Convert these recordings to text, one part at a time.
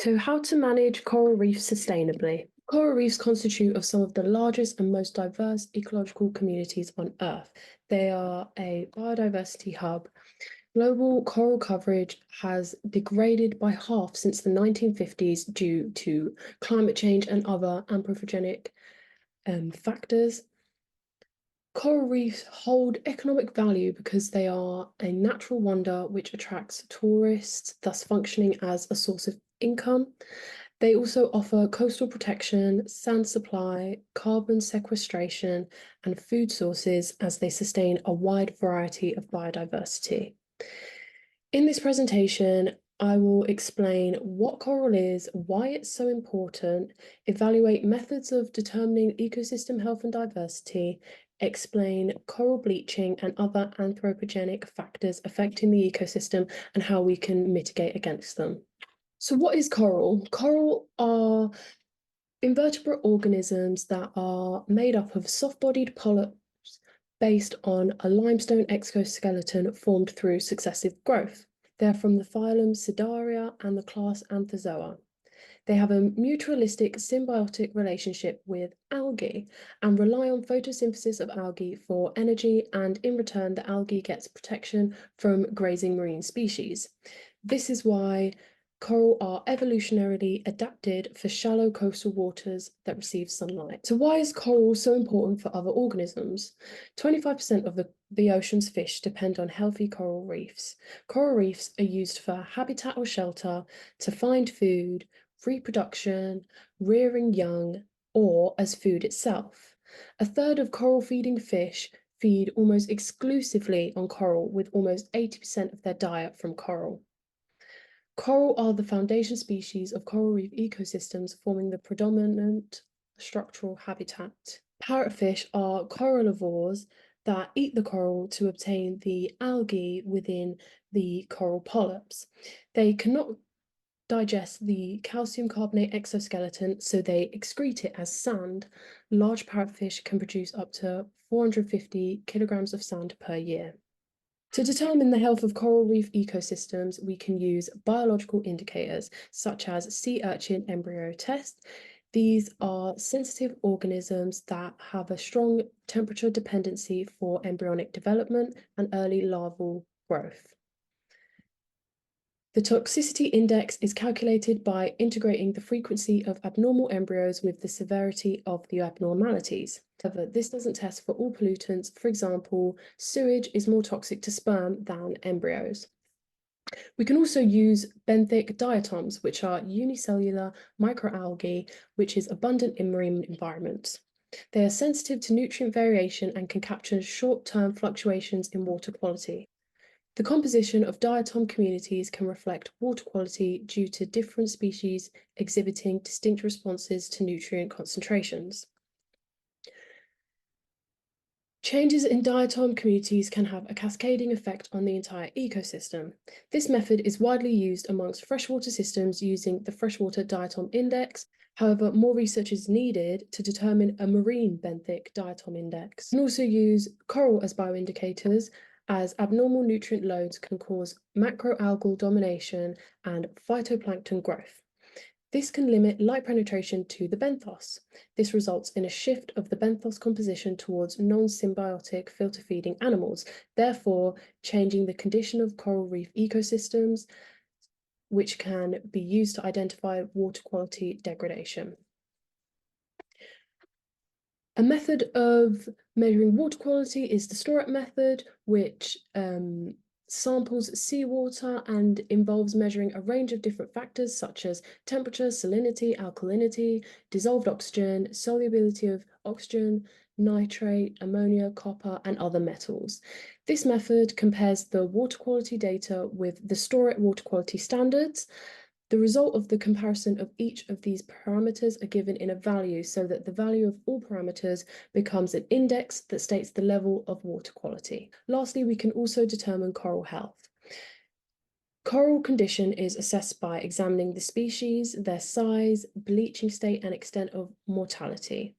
So, how to manage coral reefs sustainably. Coral reefs constitute of some of the largest and most diverse ecological communities on Earth. They are a biodiversity hub. Global coral coverage has degraded by half since the 1950s due to climate change and other anthropogenic factors. Coral reefs hold economic value because they are a natural wonder which attracts tourists, thus functioning as a source of income. They also offer coastal protection, sand supply, carbon sequestration, and food sources as they sustain a wide variety of biodiversity. In this presentation, I will explain what coral is, why it's so important, evaluate methods of determining ecosystem health and diversity, explain coral bleaching and other anthropogenic factors affecting the ecosystem and how we can mitigate against them. So what is coral? Coral are invertebrate organisms that are made up of soft-bodied polyps based on a limestone exoskeleton formed through successive growth. They're from the phylum Cnidaria and the class Anthozoa. They have a mutualistic symbiotic relationship with algae and rely on photosynthesis of algae for energy, and in return, the algae gets protection from grazing marine species. This is why coral are evolutionarily adapted for shallow coastal waters that receive sunlight. So why is coral so important for other organisms? 25% of the ocean's fish depend on healthy coral reefs. Coral reefs are used for habitat or shelter, to find food, reproduction, rearing young, or as food itself. A third of coral-feeding fish feed almost exclusively on coral, with almost 80% of their diet from coral. Coral are the foundation species of coral reef ecosystems, forming the predominant structural habitat. Parrotfish are corallivores that eat the coral to obtain the algae within the coral polyps. They cannot digest the calcium carbonate exoskeleton, so they excrete it as sand. Large parrotfish can produce up to 450 kilograms of sand per year. To determine the health of coral reef ecosystems, we can use biological indicators such as sea urchin embryo test. These are sensitive organisms that have a strong temperature dependency for embryonic development and early larval growth. The toxicity index is calculated by integrating the frequency of abnormal embryos with the severity of the abnormalities. However, this doesn't test for all pollutants. For example, sewage is more toxic to sperm than embryos. We can also use benthic diatoms, which are unicellular microalgae, which is abundant in marine environments. They are sensitive to nutrient variation and can capture short-term fluctuations in water quality. The composition of diatom communities can reflect water quality due to different species exhibiting distinct responses to nutrient concentrations. Changes in diatom communities can have a cascading effect on the entire ecosystem. This method is widely used amongst freshwater systems using the Freshwater Diatom Index. However, more research is needed to determine a marine benthic diatom index. We can also use coral as bioindicators, as abnormal nutrient loads can cause macroalgal domination and phytoplankton growth. This can limit light penetration to the benthos. This results in a shift of the benthos composition towards non-symbiotic filter-feeding animals, therefore changing the condition of coral reef ecosystems, which can be used to identify water quality degradation. A method of measuring water quality is the STORAT method, which samples seawater and involves measuring a range of different factors such as temperature, salinity, alkalinity, dissolved oxygen, solubility of oxygen, nitrate, ammonia, copper, and other metals. This method compares the water quality data with the STORAT water quality standards. The result of the comparison of each of these parameters are given in a value, so that the value of all parameters becomes an index that states the level of water quality. Lastly, we can also determine coral health. Coral condition is assessed by examining the species, their size, bleaching state, and extent of mortality.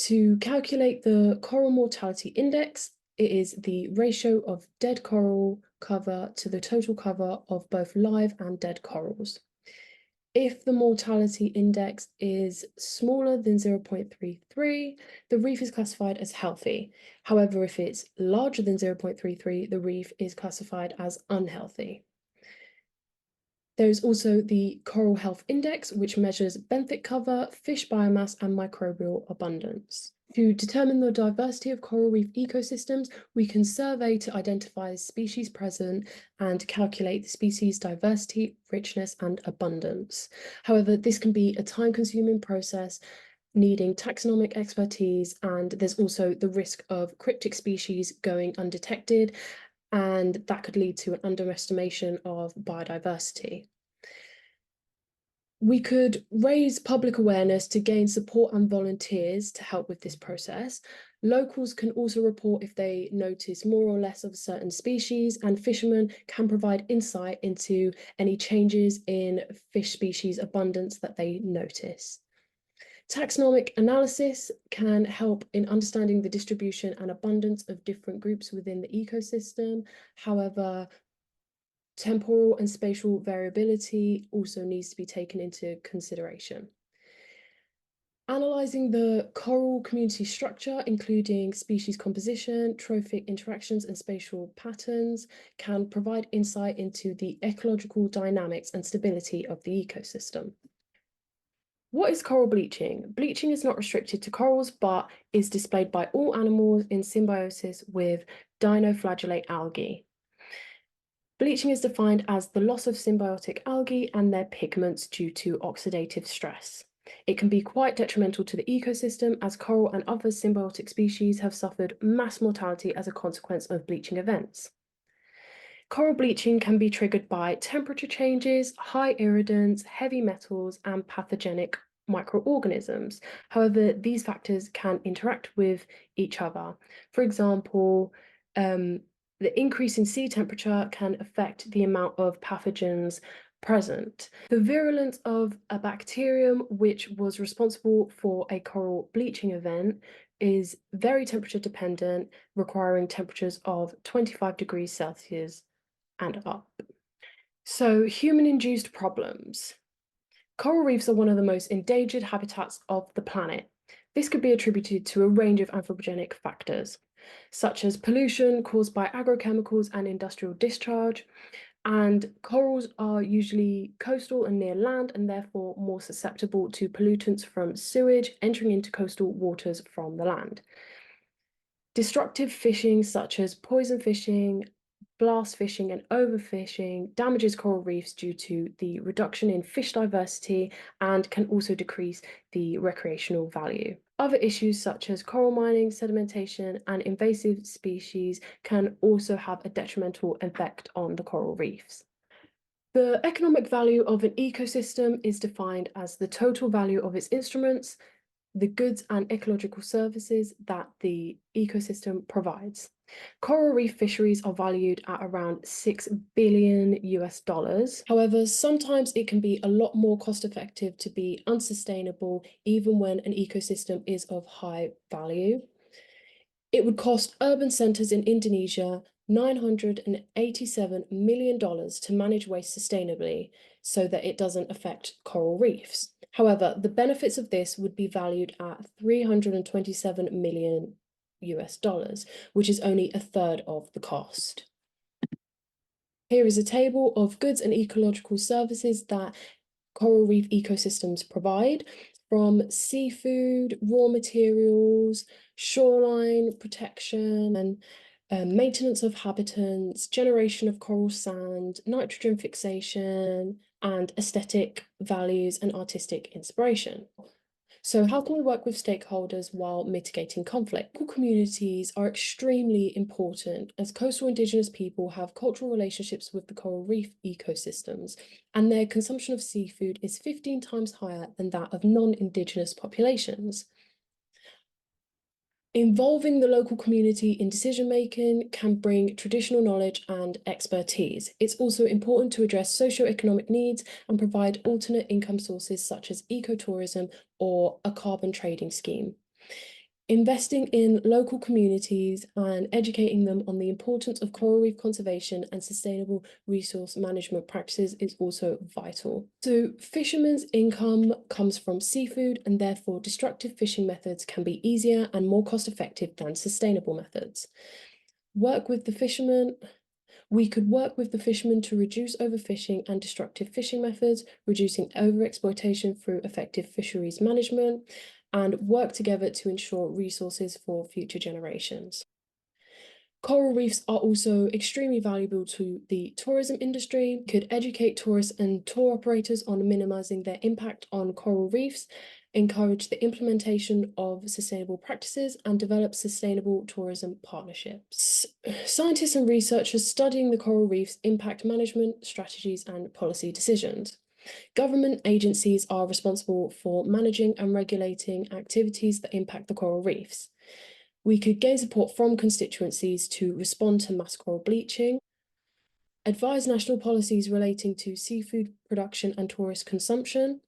To calculate the coral mortality index, it is the ratio of dead coral cover to the total cover of both live and dead corals. If the mortality index is smaller than 0.33, the reef is classified as healthy. However, if it's larger than 0.33, the reef is classified as unhealthy. There's also the Coral Health Index, which measures benthic cover, fish biomass, and microbial abundance. To determine the diversity of coral reef ecosystems, we can survey to identify species present and calculate the species diversity, richness, and abundance. However, this can be a time-consuming process needing taxonomic expertise, and there's also the risk of cryptic species going undetected, and that could lead to an underestimation of biodiversity. We could raise public awareness to gain support and volunteers to help with this process. Locals can also report if they notice more or less of a certain species, and fishermen can provide insight into any changes in fish species abundance that they notice. Taxonomic analysis can help in understanding the distribution and abundance of different groups within the ecosystem. However, temporal and spatial variability also needs to be taken into consideration. Analysing the coral community structure, including species composition, trophic interactions, and spatial patterns, can provide insight into the ecological dynamics and stability of the ecosystem. What is coral bleaching? Bleaching is not restricted to corals, but is displayed by all animals in symbiosis with dinoflagellate algae. Bleaching is defined as the loss of symbiotic algae and their pigments due to oxidative stress. It can be quite detrimental to the ecosystem, as coral and other symbiotic species have suffered mass mortality as a consequence of bleaching events. Coral bleaching can be triggered by temperature changes, high irritants, heavy metals, and pathogenic microorganisms. However, these factors can interact with each other. For example, the increase in sea temperature can affect the amount of pathogens present. The virulence of a bacterium which was responsible for a coral bleaching event is very temperature dependent, requiring temperatures of 25 degrees Celsius and up. So, human-induced problems. Coral reefs are one of the most endangered habitats of the planet. This could be attributed to a range of anthropogenic factors, such as pollution caused by agrochemicals and industrial discharge, and corals are usually coastal and near land and therefore more susceptible to pollutants from sewage entering into coastal waters from the land. Destructive fishing, such as poison fishing, blast fishing, and overfishing, damages coral reefs due to the reduction in fish diversity and can also decrease the recreational value. Other issues such as coral mining, sedimentation, and invasive species can also have a detrimental effect on the coral reefs. The economic value of an ecosystem is defined as the total value of its instruments, the goods and ecological services that the ecosystem provides. Coral reef fisheries are valued at around $6 billion US. However, sometimes it can be a lot more cost effective to be unsustainable, even when an ecosystem is of high value. It would cost urban centres in Indonesia $987 million to manage waste sustainably so that it doesn't affect coral reefs. However, the benefits of this would be valued at $327 million US, which is only a third of the cost. Here is a table of goods and ecological services that coral reef ecosystems provide, from seafood, raw materials, shoreline protection, and maintenance of habitats, generation of coral sand, nitrogen fixation, and aesthetic values and artistic inspiration. So how can we work with stakeholders while mitigating conflict? Local communities are extremely important, as coastal Indigenous people have cultural relationships with the coral reef ecosystems, and their consumption of seafood is 15 times higher than that of non-Indigenous populations. Involving the local community in decision-making can bring traditional knowledge and expertise. It's also important to address socio-economic needs and provide alternate income sources such as ecotourism or a carbon trading scheme. Investing in local communities and educating them on the importance of coral reef conservation and sustainable resource management practices is also vital. So, fishermen's income comes from seafood, and therefore, destructive fishing methods can be easier and more cost effective than sustainable methods. Work with the fishermen. We could work with the fishermen to reduce overfishing and destructive fishing methods, reducing overexploitation through effective fisheries management, and work together to ensure resources for future generations. Coral reefs are also extremely valuable to the tourism industry, could educate tourists and tour operators on minimizing their impact on coral reefs, encourage the implementation of sustainable practices, and develop sustainable tourism partnerships. Scientists and researchers studying the coral reefs impact management strategies and policy decisions. Government agencies are responsible for managing and regulating activities that impact the coral reefs. We could gain support from constituencies to respond to mass coral bleaching, advise national policies relating to seafood production and tourist consumption,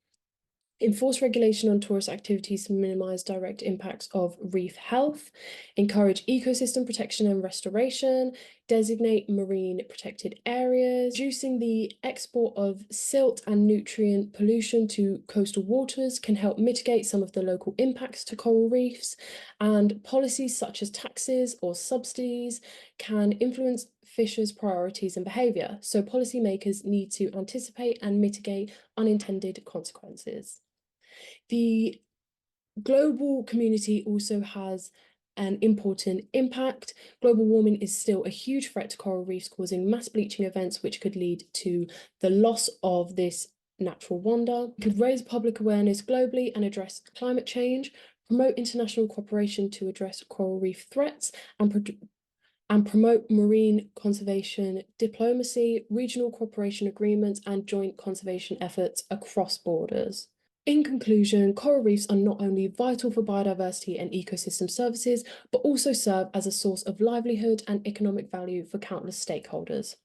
enforce regulation on tourist activities to minimize direct impacts of reef health, encourage ecosystem protection and restoration, designate marine protected areas, reducing the export of silt and nutrient pollution to coastal waters can help mitigate some of the local impacts to coral reefs, and policies such as taxes or subsidies can influence fishers' priorities and behaviour, so policymakers need to anticipate and mitigate unintended consequences. The global community also has an important impact. Global warming is still a huge threat to coral reefs, causing mass bleaching events, which could lead to the loss of this natural wonder. It could raise public awareness globally and address climate change, promote international cooperation to address coral reef threats, and promote marine conservation diplomacy, regional cooperation agreements, and joint conservation efforts across borders. In conclusion, coral reefs are not only vital for biodiversity and ecosystem services, but also serve as a source of livelihood and economic value for countless stakeholders.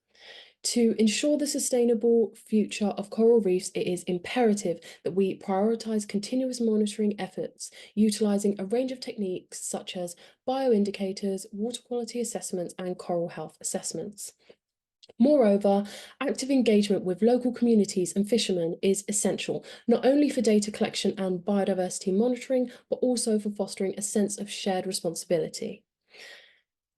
To ensure the sustainable future of coral reefs, it is imperative that we prioritise continuous monitoring efforts, utilising a range of techniques such as bioindicators, water quality assessments, and coral health assessments. Moreover, active engagement with local communities and fishermen is essential, not only for data collection and biodiversity monitoring, but also for fostering a sense of shared responsibility.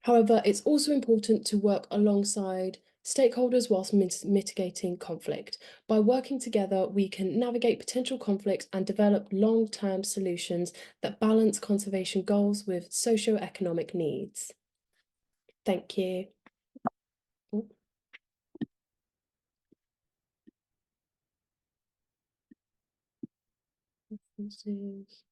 However, it's also important to work alongside stakeholders whilst mitigating conflict. By working together, we can navigate potential conflicts and develop long-term solutions that balance conservation goals with socio-economic needs. Thank you. References.